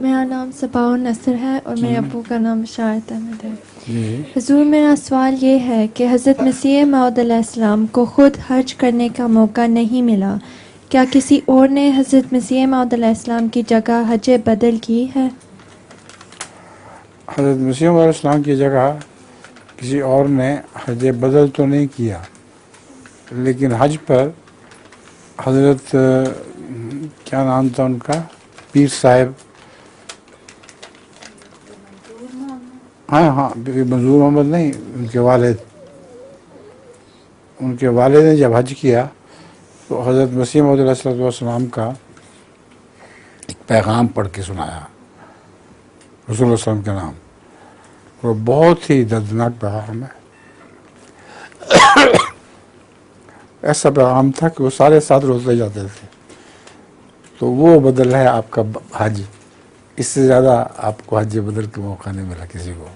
میرا نام صباح نصر ہے اور میرے ابو کا نام بشارت احمد ہے. جی حضور میرا سوال یہ ہے کہ حضرت مسیح موعود علیہ السلام کو خود حج کرنے کا موقع نہیں ملا، کیا کسی اور نے حضرت مسیح موعود علیہ السلام کی جگہ حج بدل کی ہے؟ حضرت مسیح علیہ السلام کی جگہ کسی اور نے حج بدل تو نہیں کیا، لیکن حج پر حضرت کیا نام تھا ان کا، پیر صاحب، ہاں منظور محمد نہیں، ان کے والد نے جب حج کیا تو حضرت مسیح موعود علیہ السلام کا ایک پیغام پڑھ کے سنایا رسول اللہ علیہ وسلم کے نام. وہ بہت ہی دردناک پیغام ہے. ایسا پیغام تھا کہ وہ سارے 7 روز لے جاتے تھے. تو وہ بدل ہے آپ کا حج. اس سے زیادہ آپ کو حج بدل کا موقع نہیں ملا کسی کو.